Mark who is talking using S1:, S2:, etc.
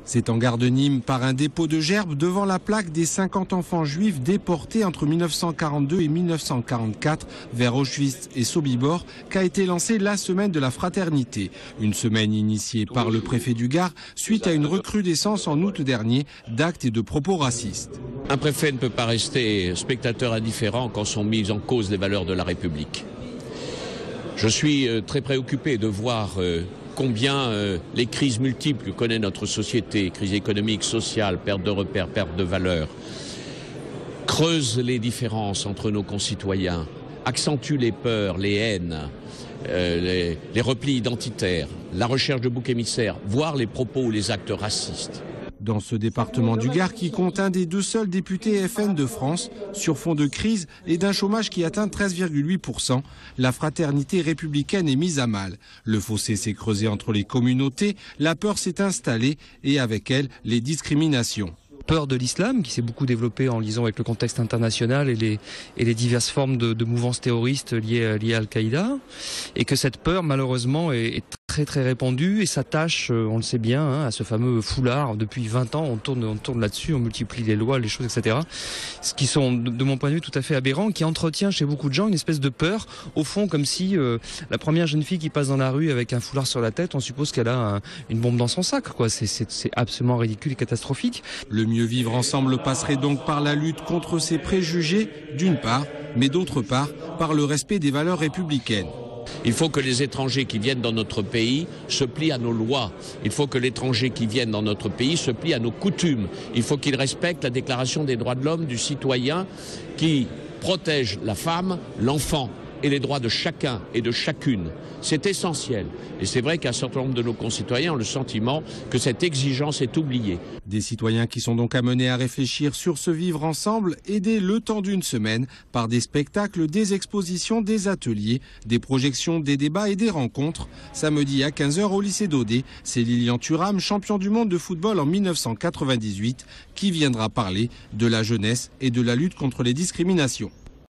S1: C'est en gare de Nîmes, par un dépôt de gerbes, devant la plaque des 50 enfants juifs déportés entre 1942 et 1944 vers Auschwitz et Sobibor, qu'a été lancée la semaine de la fraternité. Une semaine initiée par le préfet du Gard suite à une recrudescence en août dernier d'actes et de propos racistes.
S2: Un préfet ne peut pas rester spectateur indifférent quand sont mises en cause les valeurs de la République. Je suis très préoccupé de voir combien les crises multiples que connaît notre société, crise économique, sociale, perte de repères, perte de valeurs, creusent les différences entre nos concitoyens, accentuent les peurs, les haines, les replis identitaires, la recherche de boucs émissaires, voire les propos ou les actes racistes.
S1: Dans ce département du Gard qui compte un des deux seuls députés FN de France, sur fond de crise et d'un chômage qui atteint 13,8%, la fraternité républicaine est mise à mal. Le fossé s'est creusé entre les communautés, la peur s'est installée et avec elle les discriminations.
S3: Peur de l'islam qui s'est beaucoup développée en liaison avec le contexte international et les diverses formes de mouvances terroristes liées à Al-Qaïda, et que cette peur malheureusement est très répandue et s'attache, on le sait bien, à ce fameux foulard. Depuis 20 ans on tourne là-dessus, on multiplie les lois, les choses, etc. Ce qui sont de mon point de vue tout à fait aberrants, qui entretient chez beaucoup de gens une espèce de peur, au fond comme si la première jeune fille qui passe dans la rue avec un foulard sur la tête, on suppose qu'elle a une bombe dans son sac, quoi. C'est absolument ridicule et catastrophique.
S1: Le mieux vivre ensemble passerait donc par la lutte contre ces préjugés, d'une part, mais d'autre part, par le respect des valeurs républicaines.
S2: Il faut que les étrangers qui viennent dans notre pays se plient à nos lois. Il faut que l'étranger qui vienne dans notre pays se plie à nos coutumes. Il faut qu'il respecte la Déclaration des droits de l'homme, du citoyen, qui protège la femme, l'enfant et les droits de chacun et de chacune. C'est essentiel. Et c'est vrai qu'un certain nombre de nos concitoyens ont le sentiment que cette exigence est oubliée.
S1: Des citoyens qui sont donc amenés à réfléchir sur ce vivre ensemble, aidés le temps d'une semaine par des spectacles, des expositions, des ateliers, des projections, des débats et des rencontres. Samedi à 15h au lycée d'Audet, c'est Lilian Thuram, champion du monde de football en 1998, qui viendra parler de la jeunesse et de la lutte contre les discriminations.